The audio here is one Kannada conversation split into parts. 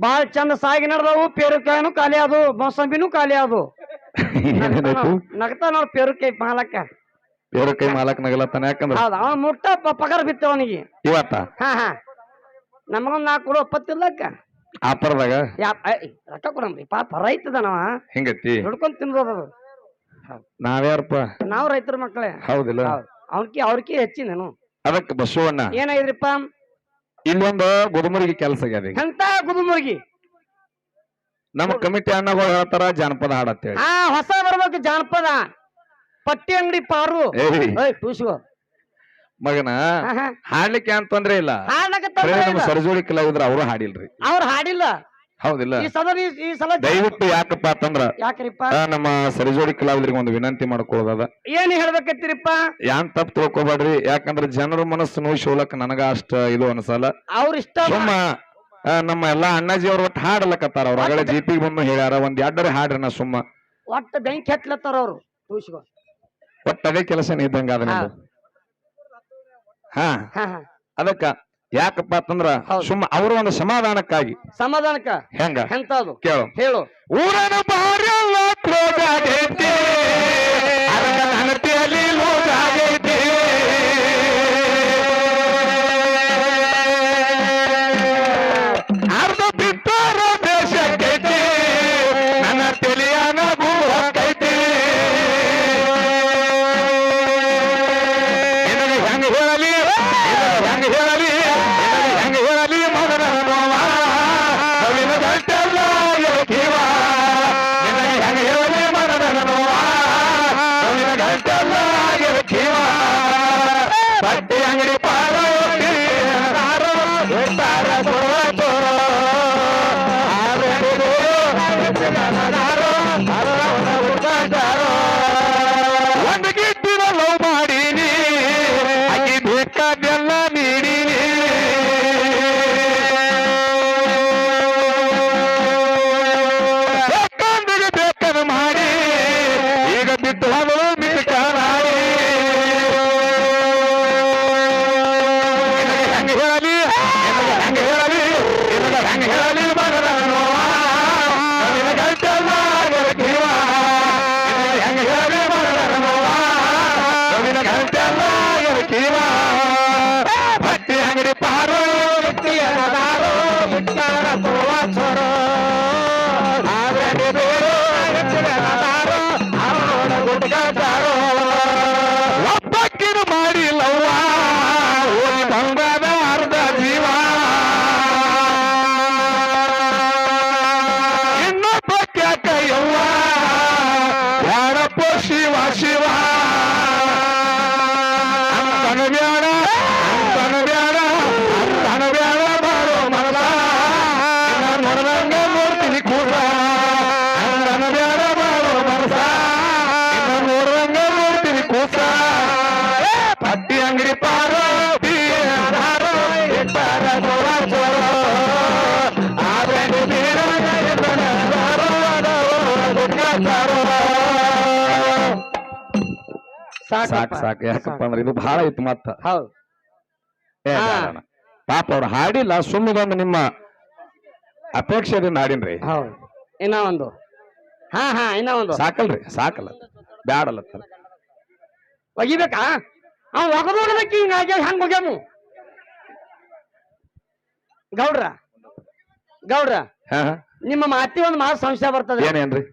ಬಾಳ ಚಂದ ಸಾಗಿ ನಡೆದವು. ಪೇರುಕಾಯಿನೂ ಖಾಲಿ ಅದು, ಮೋಸಂಬಿನೂ ಖಾಲಿ ಅದು. ನಗ್ತಾ ನೋಡ್ ಪೇರುಕಾಯಿ ಮಾಲಕ್ಕ. ಪೇರುಕಾಯಿ ಮಾಲಕ್ ನಗಲತ್ತಾನ. ಯಾಕಂದ್ರ ಹೌದ ಅವ ಮುಟ್ಟ ಪಗಾರ ಬಿತ್ತು ಅವನಿಗೆ ಇವತ್ತ. ಹಾ ನಮಗೊಂದ್ 4 ಕೊಡು ಒಪ್ಪತ್ತಿಲ್ಲಕ್ಕ ಆಪರದಾಗ ರೊಕ್ಕ ಕೊಡಂಬ್ರಿ. ಪಾಪ ರೈತದ ನಾವ ಹಿಂಗತಿ ದುಡ್ಕೊಂಡ್ ತಿನ್ಬೋದು. ನಾವ್ಯಾರಪ್ಪ? ನಾವ್ ರೈತರ ಮಕ್ಕಳೇ. ಹೌದಿಲ್ಲ? ಅವ್ರಕಿ ಹೆಚ್ಚಿನೇನು. ಅದಕ್ಕೆ ಬಸವಣ್ಣ ಏನಾಗಿದ್ರಿಪ್ಪ? ಇಲ್ಲೊಂದು ಗುದುಮುರಿಗೆ ಕೆಲಸ ಆಗ್ಯದ. ಎಂತ ಗುದುಮುರ್ಗಿ? ನಮ್ಮ ಕಮಿಟಿ ಅಣ್ಣಗಳು ಹೇಳ್ತಾರ ಜಾನಪದ ಹಾಡತ್ತೇಳಿ. ಹೊಸ ಬರ್ಬೇಕು ಜಾನಪದ. ಪಟ್ಟಿ ಅಂಗಡಿ ಪಾರು ಟೂಸು ಮಗನ ಹಾಡ್ಲಿಕ್ಕೆ ಅಂತ ತೊಂದ್ರೆ ಇಲ್ಲ. ಸರಜೋಡಿ ಕಲಾವಿದ್ರ ಅವರು ಹಾಡಿಲ್ರಿ. ಅವ್ರು ಹಾಡಿಲ್ಲ. ಹೌದಿಲ್ಲ? ಈ ಸಲ ದಯವಿಟ್ಟು ಯಾಕಪ್ಪ ಅಂತಂದ್ರ ಯಾಕ್ರಿಪ್ಪ ನಮ್ಮ ಸರಿಜೋಡಿ ಕಲಾವಿದರಿಗೆ ಒಂದು ವಿನಂತಿ ಮಾಡ್ಕೊಳ್ಳೋದ. ಏನ್ ಹೇಳ್ಬೇಕತ್ತೀರಿಪ್ಪ? ಯಾನ್ ತಪ್ಪು ತಿಳ್ಕೊಬೇಡ್ರಿ. ಯಾಕಂದ್ರ ಜನರ ಮನಸ್ಸು ನೋಯಿಸೋಲಕ್ ನನಗ ಅಷ್ಟ ಇದು ಅನ್ಸಲ್ಲ. ಅವ್ರ ಇಷ್ಟ. ಸುಮ್ಮ ನಮ್ಮ ಎಲ್ಲಾ ಅಣ್ಣಾಜಿ ಅವ್ರ ಒಟ್ಟು ಹಾಡಲಕತ್ತಾರ. ಅವ್ರ ಆಗಲೇ ಜಿಪಿಗೆ ಬಂದು ಹೇಳ್ಯಾರ, ಒಂದ್ 2 ಹಾಡ್ರಿ. ನಾ ಸುಮ್ಮ ಒಟ್ಟ ಬೆಂಕಿ ಹತ್ಲತ್ತಾರ ಅವ್ರು ಟೂಸ್ಗೋ. ಒಟ್ಟ ಅದೇ ಕೆಲಸ ಇದ್ದಂಗ ಅದ ನಿಮ್ದು. ಹಾ ಅದಕ್ಕ ಯಾಕಪ್ಪ ಅಂತಂದ್ರ ಸುಮ್ಮ ಅವ್ರ ಒಂದು ಸಮಾಧಾನಕ್ಕಾಗಿ. ಸಮಾಧಾನಕ್ಕ ಹೆಂಗ ಎಂತದು ಕೇಳು ಹೇಳು. ಊರನ ಬಾರೆಲ್ಲ ಕ್ರೋಧಾಗೈತಿ, ಹಣತೆಯಲ್ಲಿ ಲೋಧಾಗೈತಿ. ಅರ್ಧ ಬಿಟ್ಟರ ದೇಶಕ್ಕೈತಿ, ನನ್ನ ತಿಳಿಯನ ಗೂಹಕ್ಕೈತಿ. ನಿನಗೆ ಹೆಂಗ ಹೇಳಲಿ, ಹೆಂಗ ಹೇಳಲಿ, ಹೆಂಗ ಹೇಳಲಿ ಮಗನ ನೋವ ಕವಿನ ಗಂಟೆಲ್ಲ ಕಿವ. ನಿನಗೆ ಹೆಂಗ ಹೇಳಲಿ ಮಗನ ನೋವ ಕವಿನ ಗಂಟೆಲ್ಲ ಕಿವ. ಬಟ್ಟೆ ಅಂಗಡಿ ಪಾರ ಒಂದು ಗಿಟ್ಟಿನ ಲವ್ ಮಾಡೀನಿ, ಆಕಿ ಬೇಕಾದೆಲ್ಲ ನೀಡೀನಿ. ಬೇಕಂದಿಗೆ ಬೇಕನ್ನು ಮಾಡಿ ಈಗ ಬಿಟ್ಟು ಹೋದಳು ಮಿಟ್ಟಾಡಿ. ಹೆಂಗ ಹೇಳಲಿ, ಹೆಂಗ ಹೇಳಲಿ, ಹೆಂಗ ಹೇಳಲಿ ಮಗನ ನೋವ ಕವಿನ ಗಂಟೆಲ್ಲ ಕಿವ. ಹೆಂಗ ಹೇಳಲಿ ಮಗನ ನೋವ ಕವಿನ ಗಂಟೆಲ್ಲ ಕಿವ. ಭಕ್ತಿ ಅಂಗಡಿ ಪಾರೋ ವ್ಯಕ್ತಿಯದಾರೋ ಬಿಟ್ಟಾರ ತೋವಾಚರೋ ಒಬ್ಬಕ್ಕಿನ ಮಾಡಿಲ್ಲವ್ವ ಓದಿ ಬಂಗಾದ ಅರ್ಧ ಜೀವ. ಇನ್ನೊಬ್ಬಕ್ಕೆ ಕೈಯವ್ವ ಯಾರಪ್ಪ ಶಿವ ಶಿವ. ಅಂತನ ಬ್ಯಾಡ, ಅಂತನ ಬ್ಯಾಡ, ಅಂತನ ಬ್ಯಾಡ ಬಾರೋ ಮನದ ನೋಡ್ದಂಗ ನೋಡ್ತೀನಿ ಕೂಡ. ಅಂತನ ಬ್ಯಾಡ ಬಾರೋ ಮನಸ ನೋಡ್ದಂಗ ನೋಡ್ತೀನಿ ಕೂಸ. ಪಟ್ಟಿ ಅಂಗಡಿ ಪಾರೋ ಇಟ್ಟಾರ ಚೋರ ಚೋರ ಸಾಕು ಸಾಕು. ಯಾಕಪ್ಪ ಅಂದ್ರೆ ಇದು ಬಹಳ ಇತ್ತು ಮತ್ತ. ಹೌದು ಪಾಪ ಅವ್ರು ಹಾಡಿಲ್ಲ, ಸುಮ್ಮದೊಂದು ನಿಮ್ಮ ಅಪೇಕ್ಷೆದಿಂದ ಹಾಡಿನ್ರಿ. ಹೌದು. ಇನ್ನ ಒಂದು ಇನ್ನ ಒಂದು ಸಾಕಲ್ರಿ, ಸಾಕಲ್ಲ ಬ್ಯಾಡಲ್ಲ. ಒಗಿಬೇಕಾ? ಅವ್ ಒಗದೋಗದಕ್ಕೆ ಹಿಂಗಾಗಿ ಹಂಗ ಹೋಗ್ಯಾmu. ಗೌಡ್ರ ನಿಮ್ಮ ಮಾತಿ ಒಂದು ಮಾತು ಸಂಶಯ ಬರ್ತದೆ. ಏನೇನ್ರಿ?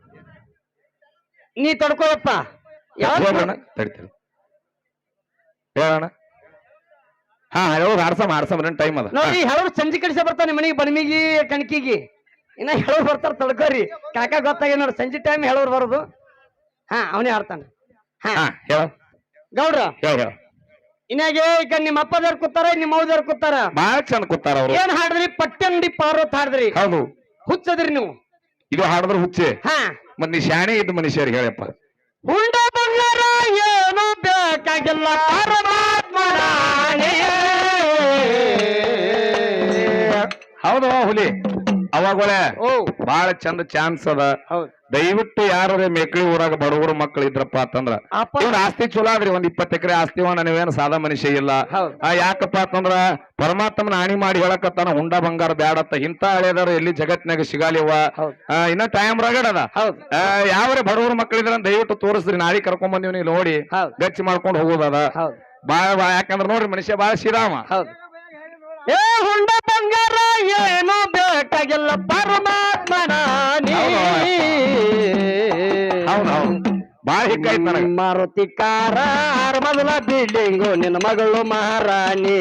ನೀ ತಡ್ಕೋಯಪ್ಪ. ತಡಿತೀರಿ ಹೇಳೋಣ. ಆಡ್ಸಮ್ ಟೈಮ್ ಅದ ನೋಡಿ. ಹೇಳೋರು ಸಂಜೆ ಕಡಿಸ ಬರ್ತಾನೆ ಮನೆಗೆ ಬಣ್ಮಿಗಿ ಕಣಕಿಗಿ. ಇನ್ನ ಹೇಳೋರು ಬರ್ತಾರ, ತಡ್ಕೋರಿ. ಕಾಕ ಗೊತ್ತಾಗ ನೋಡಿ ಸಂಜೆ ಟೈಮ್ ಹೇಳೋರು ಬರೋದು. ಅವನೇ ಆಡ್ತಾನೆ. ಗೌಡ್ರ ಇನ್ನಾಗೆ ಈಗ ನಿಮ್ಮ ಅಪ್ಪದವ್ರು ಕೂತಾರ, ನಿಮ್ಮ ಅವ್ದವ್ರು ಕೂತಾರ. ಬಾಳ ಚಂದ ಕೂತಾರ ಅವ್ರು. ಏನ್ ಹಾಡಿದ್ರಿ? ಪಟ್ಟಂಗಡಿ ಪಾರೋತ್ ಹಾಡಿದ್ರಿ. ಹೌದು. ಹುಚ್ಚದ್ರಿ ನೀವು. ಇದು ಹಾಡಿದ್ರ ಹುಚ್ಚೆ. ಮತ್ ನೀ ಶಾಣೆ ಇದ್ದು ಮನುಷ್ಯರಿಗೆ ಹೇಳಪ್ಪ. ಹುಂಡ ಬಂಗಾರ ಏನು ಬೇಕಾಗಿಲ್ಲ ಪರಮಾತ್ಮ ಹೌದು ಹುಲಿ. ಅವಾಗೊಳೆ ಓ ಬಾಳ ಚಂದ ಚಾನ್ಸ್ ಅದ. ಹೌದ್ ದಯವಿಟ್ಟು ಯಾರೇ ಮೇಕಳಿ ಊರಾಗ ಬಡವರು ಮಕ್ಕಳು ಇದ್ರಪ್ಪ ಅಂತಂದ್ರ ಅಪ್ಪ ಇವ್ನ ಆಸ್ತಿ ಚಲೋ ಆದ್ರಿ, ಒಂದ್ 20 ಎಕರೆ ಆಸ್ತಿ ನೀವೇನು ಸಾದಾ ಮನುಷ್ಯ ಇಲ್ಲ. ಹೌದ್ ಯಾಕಪ್ಪ ಅಂತಂದ್ರ ಪರಮಾತ್ಮನ ಹಾನಿ ಮಾಡಿ ಹೇಳಕತ್ತಾನ ಹುಂಡ ಬಂಗಾರ ಬ್ಯಾಡತ್ತ. ಇಂತ ಹಳೆದಾರ ಎಲ್ಲಿ ಜಗತ್ನಾಗ ಸಿಗಾಲಿವ. ಹೌದ್ ಇನ್ನ ಟೈಮ್ ರಗಡ್ ಅದ. ಹೌದ್ ಯಾವ್ರೆ ಬಡವರು ಮಕ್ಕಳಿದ್ರ ದಯವಿಟ್ಟು ತೋರಿಸ್ರಿ, ನಾಳೆ ಕರ್ಕೊಂಡ್ ಬಂದಿವ್ ನೀವು ನೋಡಿ ಹೌದ್ ಗಚ್ಚಿ ಮಾಡ್ಕೊಂಡು ಹೋಗೋದದ. ಹೌದ್ ಬಾಳ ಯಾಕಂದ್ರ ನೋಡ್ರಿ ಮನುಷ್ಯ ಬಾಳ ಶ್ರೀರಾಮ. ಹೌದ್ ಏ ಹುಂಡ ಬಂಗಾರ ಏನು ಬೇಕಾಗಿಲ್ಲ ಪರಮಾತ್ಮನ ನೀ. ಹೌದೌದು ಬಾಳ ಹಿಕ್ಕಾಯ್ತು ನನಗ. ಮಾರುತಿ ಕಾರ ಮೊದಲ ಬಿಲ್ಡಿಂಗು ನಿನ್ನ ಮಗಳು ಮಹಾರಾಣಿ.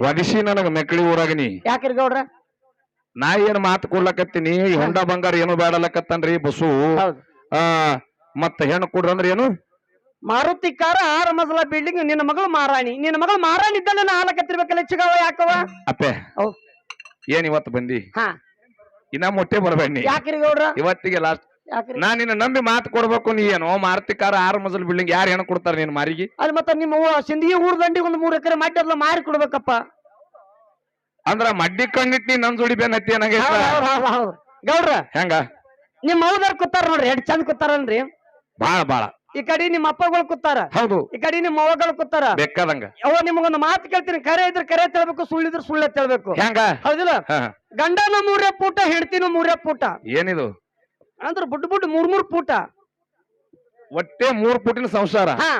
ಒದಿಸಿ ನನಗ ಮೆಕ್ಕಳಿ ಊರಾಗ ನೀ ಯಾಕ್ರಿ ಗೌಡ್ರ? ನಾ ಏನ್ ಮಾತು ಕೊಡ್ಲಕತ್ತೀನಿ, ಈ ಹೊಂಡ ಬಂಗಾರ ಏನು ಬೇಡಲಕತ್ತನ್ರಿ ಬಸ್ಸು. ಹೌದ್ ಮತ್ತ ಹೆಣ್ಣು ಕೊಡ್ರಿ ಅಂದ್ರೆ ಏನು? ಮಾರುತಿ ಕಾರ 6 ಮಜಲ ಬಿಲ್ಡಿಂಗ್ ನಿನ್ನ ಮಗಳು ಮಹಾರಾಣಿ. ನಿನ್ನ ಮಗಳು ಮಹಾರಾಣಿ ಇದ್ದಲ್ಲ ನಾ ಹಾಲಕತ್ತಿರ್ಬೇಕಲ್ಲ ಚಿಗವ ಯಾಕವ? ಅಪ್ಪೆ ಹೌದ್ ಏನ್ ಇವತ್ತು ಬಂದಿ? ಹಾ ಇನ್ನ ಮೊಟ್ಟೆ ಬರ್ಬೇಡಿ ಯಾಕ್ರಿ ಗೌಡ್ರ? ಇವತ್ತಿಗೆ ಲಾಸ್ಟ್. ಯಾಕ್ರಿ? ನಾ ನಿನ್ನ ನಂಬಿ ಮಾತು ಕೊಡ್ಬೇಕು. ನೀ ಏನೋ ಮಾರುತಿ ಕಾರ 6 ಮಜಲ್ ಬಿಲ್ಡಿಂಗ್ ಯಾರು ಹೆಣ್ಣು ಕೊಡ್ತಾರ ನಿನ್ ಮಾರಿಗೆ? ಅಲ್ಲಿ ಮತ್ತ ನಿಮ್ಮ ಸಿಂದಗಿ ಊರ್ ದಂಡಿ ಒಂದು 3 ಎಕರೆ ಮಾಡಿ ಅದ್ಲ ಮಾರಿ ಕೊಡ್ಬೇಕಪ್ಪ. ಅಂದ್ರ ಮಡ್ಡಿ ಕಣ್ಣಿಟ್ ನೀ ನನ್ ಜೋಡಿ ಬೇನ್ ಹತ್ತಿ ನನಗೆ ಹೌದ್ ಗೌಡ್ರ ಹೆಂಗ? ನಿಮ್ ಮೌದಾರ್ ಕೂತಾರ ನೋಡ್ರಿ, ಎಷ್ಟ್ ಚಂದ ಕೂತಾರನ್ರಿ. ಬಾಳ ಬಾಳ ಈ ಕಡೆ ನಿಮ್ಮ ಅಪ್ಪಗಳು ಕೂತಾರ, ಹೌದು ಈ ಕಡೆ ನಿಮ್ಮ ಅವ್ವಗಳು ಕೂತಾರ. ಬೇಕಾದಂಗ ಅವ ನಿಮಗೊಂದು ಮಾತು ಕೇಳ್ತೀನಿ, ಕರೆ ಇದ್ರೆ ಕರೆ ಹೇಳ್ಬೇಕು, ಸುಳ್ಳಿದ್ರೆ ಸುಳ್ಳ ಹೇಳ್ಬೇಕು. ಹೆಂಗ? ಹೌದಿಲ್ಲ? ಗಂಡನ 3 ಪೂಟ, ಹೆಂಡತಿನ 3 ಪೂಟ. ಏನಿದು ಅಂದ್ರ ಬುಡ್ 3 ಪೂಟ. ಒಟ್ಟೆ 3 ಪುಟಿನ ಸಂಸಾರ. ಹಾ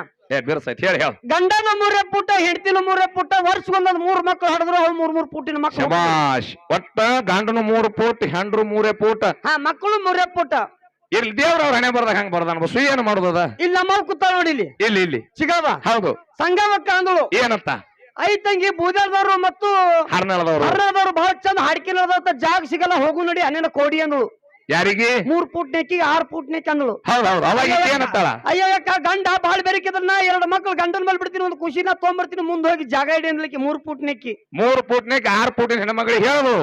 ಬಿರ್ಸೈತಿ ಹೇಳಿ ಹೇಳ. ಗಂಡನ 3 ಪೂಟ, ಹೆಂಡತಿನ 3 ಪೂಟ. ವರ್ಷಗೊಂದೊಂದ್ 3 ಮಕ್ಳು ಹಡಿದ್ರು ಅವ್ರು 3 ಪೂಟಿನ ಮಕ್ಳು. ಶಬಾಷ್. ಒಟ್ಟ ಗಂಡನು 3 ಪೂಟ್, ಹೆಂಡ್ರು 3 ಪೂಟ. ಹಾ ಮಕ್ಕಳು 3 ಪೂಟ. ಇಲ್ಲಿ ದೇವ್ರ ಅವ್ರ ಹಣೆ ಬರ್ದಾಗ ಹಂಗ ಬರ್ದಾನ ಬಸ್ಸು. ಏನು ಮಾಡುದದ? ಇಲ್ಲಿ ನಮ್ಮವ್ ಕೂತಾಳ ನೋಡಿ, ಇಲ್ಲಿ ಇಲ್ಲಿ ಇಲ್ಲಿ ಚಿಗವ. ಹೌದು ಸಂಗಮಕ್ಕ ಅಂದಳು ಏನಂತ? ಐತಂಗಿ ಬೂದಾದವರು ಮತ್ತು ಹರ್ನಾಳದವ್ರು ಹರ್ನಾಳದವ್ರು ಬಹಳ ಚಂದ ಹಾಡ್ಕಿನ ಜಾಗ ಸಿಗಲ್ಲ, ಹೋಗು ನೋಡಿ ಅನೇನ ಕೋಡಿ ಅಂದಳು. ಯಾರಿಗೆ? 3 ಫೂಟ್ ನೆಕ್ಕಿಗೆ 6 ಫೂಟ್ ನೆಕ್ಕಿ ಅಂದಳು. ಹೌದೌದು. ಅವಾಗ ಏನಂತಾಳ? ಅಯ್ಯೋ ಗಂಡ ಬಾಳ ಬೆರಕಿದ್ರನ್ನ 2 ಮಕ್ಳು ಗಂಡನ ಮೇಲೆ ಬಿಡ್ತೀನಿ, ಒಂದು ಖುಷಿನ ತೊಗೊಂಬರ್ತೀನಿ, ಮುಂದೆ ಹೋಗಿ ಜಾಗ ಇಡಿ ಅನ್ಲಿಕ್ಕೆ 3 ಫೂಟ್ ನೆಕ್ಕಿ. 3 ಫೂಟ್ನಾಗ 6 ಫೂಟಿನ ಹೆಣ್ಮಗಳಿಗೆ ಹೇಳು.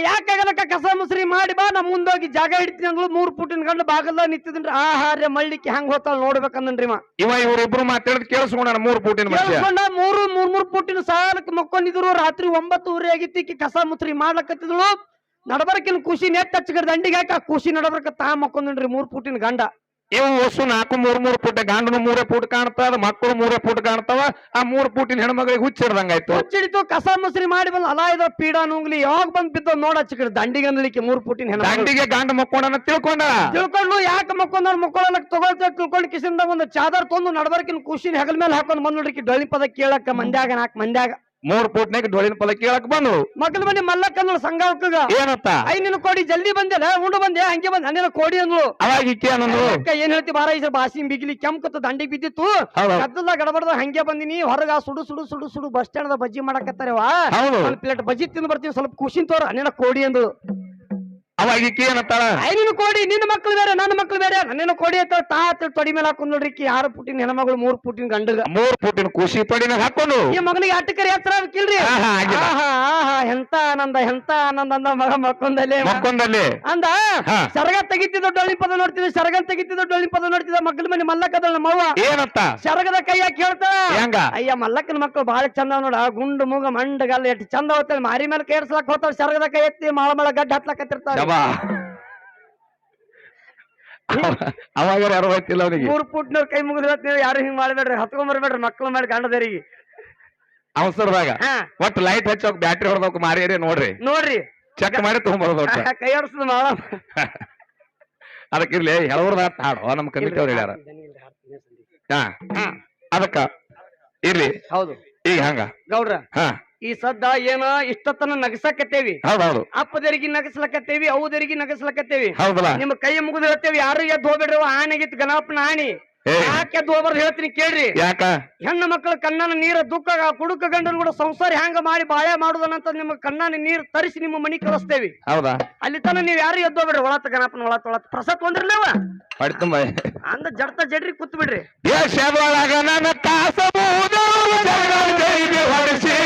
ಯಾಕಾಗಲಕ್ಕ ಕಸ ಮುಸ್ರಿ ಮಾಡಿ ಬಾ, ನಾ ಮುಂದೆ ಹೋಗಿ ಜಾಗ ಹಿಡಿತೀನಿ ಅಂದ್ಲು. 3 ಫೂಟಿನ ಗಂಡ ಬಾಗಲ್ದ ನಿಂತಿದ್ರಿ. ಆಹಾರ ಮಳ್ಳಿಕ್ಕೆ ಹೆಂಗ್ ಹೋತಾಳ ನೋಡ್ಬೇಕಂದ್ರಿ. ಇವ್ರಿಬ್ರು ಮಾತಾಡಿದ್ ಕೇಳಿಸ್ಕೊಂಡ 3 ಫೂಟಿನ ಮನುಷ್ಯ. 3 ಫೂಟಿನ ಸಾಲಕ್ಕೆ ಮಕ್ಕೊಂಡಿದ್ರು. ರಾತ್ರಿ 9:30 ಆಗಿತ್ತು. ಕಸ ಮುಸ್ರಿ ಮಾಡ್ಲಕತ್ತಿದ್ಳು. ನಡಬರ್ಕಿನ ಖುಷಿ ನೆಟ್ ಹಚ್ಚಿದ ದಂಡಿಗೆ ಹಾಕಿ ಆ ಖುಷಿ ನಡಬರ್ಕ ತಾ ಮಕ್ಕೊಂದ್ರಿ 3 ಫೂಟಿನ ಗಂಡ. ಇವು ಹೊಸು 4 ಫೂಟ್ ಗಂಡನು 3 ಫೂಟ್ ಕಾಣ್ತಾವ, ಮಕ್ಕಳು 3 ಫೂಟ್ ಕಾಣ್ತಾವ. ಆ 3 ಫೂಟಿನ ಹೆಣ್ಮಗಳಿಗೆ ಹುಚ್ಚಿಡ್ದಂಗಾಯ್ತು. ಹುಚ್ಚಿಡಿತು. ಕಸ ಮುಸ್ರಿ ಮಾಡಿ ಬಂದ್ ಅಲಾ ಇದ ಪೀಡ ನುಂಗ್ಲಿ ಯಾವಾಗ ಬಂದ್ ಬಿದ್ದ ನೋಡ ಹಚ್ಚಿಕಡೆ ದಂಡಿಗೆ ಅನ್ಲಿಕ್ಕೆ 3 ಫೂಟಿನ ಹೆಣ್ಣ. ದಂಡಿಗೆ ಗಂಡ ಮಕ್ಕೊಂಡನ ತಿಳ್ಕೊಂಡು ಯಾಕೆ ಮಕ್ಕೊಂಡ್ ಮಕ್ಕೊಳ್ಳಕ್ ತಗೊಳ್ತ ತಿಳ್ಕೊಂಡು ಕಿಸಿಂದ ಒಂದು ಚಾದರ್ ತಂದು ನಡಬರ್ಕಿನ ಖುಷಿನ ಹೆಗಲ ಮೇಲೆ ಹಾಕೊಂಡ್ ಬಂದ್ ನೋಡ್ರಿ. ಡೊಳ್ಳಿ ಪದ ಕೇಳಕ್ಕ ಮಂದ್ಯಾಗ 4 ಮಂದ್ಯಾಗ 3 ಫೂಟ್ನಾಗ ಡೊಳ್ಳಿನ ಪದ ಕೇಳಕ್ ಬಂದು ಮಕ್ಕಳ ಮನೆ ಮಲ್ಲಕ್ಕಂದಳು. ಸಂಘಕ್ಕಗ ಏನತ್ತ? ನಿನ್ನ ಕೋಡಿ ಜಲ್ದಿ ಬಂದೆ ಉಂಡು ಬಂದೆ ಹಂಗೆ ಬಂದೆ ಅನೇನ ಕೋಡಿ ಅಂದ್ಳು. ಅವಾಗ ಏನ್ ಹೇಳ್ತಿ ಬಾರ ಈ ಬಾಸಿ ಬಿಗಿಲಿ ಕೆಂಪತ್ತ ದಂಡಿಗೆ ಬಿದ್ದಿತ್ತು. ಗದ್ದಲ ಗಡಬಡ್ದ ಹಂಗೆ ಬಂದಿನಿ. ಹೊರಗ ಸುಡು ಸುಡು ಸುಡು ಸುಡು ಬಸ್ ಸ್ಟ್ಯಾಂಡ್ ಬಜ್ಜಿ ಮಾಡಕತ್ತಾರವಾ, ಒಂದ್ ಪ್ಲೇಟ್ ಬಜ್ಜಿ ತಿಂದು ಬರ್ತೀನಿ, ಸ್ವಲ್ಪ ಖುಷಿ ತೋರ ಅನೇನ ಕೋಡಿ ಅಂದ್ಳು. ಅವಾಗ ಏನಂತಾಳ? ನಿನ್ನ ಕೋಡಿ, ನಿನ್ನ ಮಕ್ಳು ಬೇರೆ ನನ್ನ ಮಕ್ಳು ಬೇರೆ, ನನ್ನೇನು ಕೋಡಿ ಅಂತ ತಾ ತೊಡಿ ಮೇಲೆ ಹಾಕೊಂಡ್ ನೋಡ್ರಿ. 6 ಫೂಟಿನ ಹೆಣ್ಮಗಳು 3 ಫೂಟಿನ ಗಂಡಗ 3 ಫೂಟಿನ ಖುಷಿ ತೊಡಿನ ಹಾಕೊಂಡು ಈ ಮಗನಿಗೆ ಅಟ್ಟಕರಿ ಹತ್ರ ಕಿಲ್ರಿ. ಎಂತ ಆನಂದ ಎಂತ ಆನಂದ ಅಂದ ಮಗ ಮಕ್ಕೊಂದಲ್ಲಿ ಅಂದ. ಸರಗ ತೆಗಿತಿದ್ದ ಡೊಳ್ಳಿ ಪದ ನೋಡ್ತಿದ್ದ, ಸರಗ ತೆಗಿತಿದ್ದ ಡೊಳ್ಳಿ ಪದ ನೋಡ್ತಿದ್ದ. ಮಗ್ಲ ಮನೆ ಮಲ್ಲಕ್ಕದ ನಮ್ಮವ್ವ ಏನಂತ ಸರಗದ ಕೈಯಾಗ ಕೇಳ್ತಾ, ಹೆಂಗ? ಅಯ್ಯ ಮಲ್ಲಕ್ಕನ ಮಕ್ಕಳು ಬಾಳ ಚಂದ ನೋಡ, ಗುಂಡು ಮೂಗ ಮಂಡಗಲ್ಲ ಎಷ್ಟು ಚಂದ ಹೋಗ್ತಾಳೆ. ಮಾರಿ ಮೇಲೆ ಕೇರ್ಸ್ಲಾಕ್ ಹೋಗ್ತಾಳೆ. ಸರಗದ ಕೈ ಎತ್ತಿ ಮಳ ಮಳ ಗಡ್ಡ ಹತ್ಲಕತ್ತಿರ್ತಾಳೆ. ಅವಾಗ ಯಾರು ಹೋಯ್ತಿಲ್ಲ ಅವನಿಗೆ. 3 ಫೂಟ್ನವ್ರ ಕೈ ಮುಗಿದ ನೀವು ಯಾರು ಹಿಂಗ್ ಮಾಡ್ಬೇಡ್ರಿ, ಹತ್ಕೊಂಡ್ಬರ್ಬೇಡ್ರಿ ಮಕ್ಳು ಮಾಡಿ ಗಂಡದರಿಗೆ ಅವಸರದಾಗ. ಒಟ್ಟು ಲೈಟ್ ಹಚ್ಚೋಕ್ ಬ್ಯಾಟ್ರಿ ಹೊಡೆದೋಕ್ ಮಾರಿ ನೋಡ್ರಿ ಚೆಕ್ ಮಾಡಿ ತಗೊಂಡ್ಬರೋದು. ಕೈ ಆಡಿಸ್ತದ ಮಾಡ ಅದಕ್ಕಿರ್ಲಿ ಹೇಳೋರ್ದ ಹಾಡು ನಮ್ ಕಮಿಟಿ ಅವ್ರು ಹೇಳ್ಯಾರ. ಅದಕ್ಕ ಇರ್ಲಿ. ಹೌದು. ಈಗ ಹಂಗ ಗೌಡ್ರ ಈ ಸದ್ದ ಏನ ಇಷ್ಟತನ ನಗಸಕತ್ತೇವಿ. ಹೌದೌದು. ಅಪ್ಪದರಿಗೆ ನಗಸ್ಲಕತ್ತೇವಿ, ಅವದರಿಗೆ ನಗಸ್ಲಕತ್ತೇವಿ. ಹೌದಲ್ಲ? ನಿಮ್ಮ ಕೈ ಮುಗಿದು ಹೇಳ್ತೇವಿ, ಯಾರು ಎದ್ದು ಹೋಗ್ಬೇಡ್ರಿ. ಆನೆಗಿತ್ತು ಗಣಪನ ಆಣಿ. ಯಾಕೆ ಎದ್ದು ಹೋಗ್ಬಾರ್ದು ಹೇಳ್ತೀನಿ ಕೇಳ್ರಿ. ಯಾಕ? ಹೆಣ್ಣು ಮಕ್ಕಳ ಕಣ್ಣನ ನೀರ ದುಃಖ ಕುಡುಕ ಗಂಡನ ಕೂಡ ಸಂಸಾರ ಹೆಂಗ ಮಾಡಿ ಬಾಳೆ ಮಾಡುದನಂತ ನಿಮ್ಮ ಕಣ್ಣನ ನೀರ್ ತರಿಸಿ ನಿಮ್ಮ ಮನಿ ಕಳಿಸ್ತೇವಿ. ಹೌದಾ? ಅಲ್ಲಿ ತನ ನೀವ್ ಯಾರು ಎದ್ದು ಹೋಗ್ಬೇಡ್ರಿ. ಒಳತ ಗಣಪನ ಒಳತ ಪ್ರಸಾದ ತೊಂದ್ರಲ್ಲವ ಪಡ್ತುಂಬ ಅಂದ ಜಡ್ತ ಜಡ್ರಿ ಕೂತ್ ಬಿಡ್ರಿ. ಹೊರಸಿ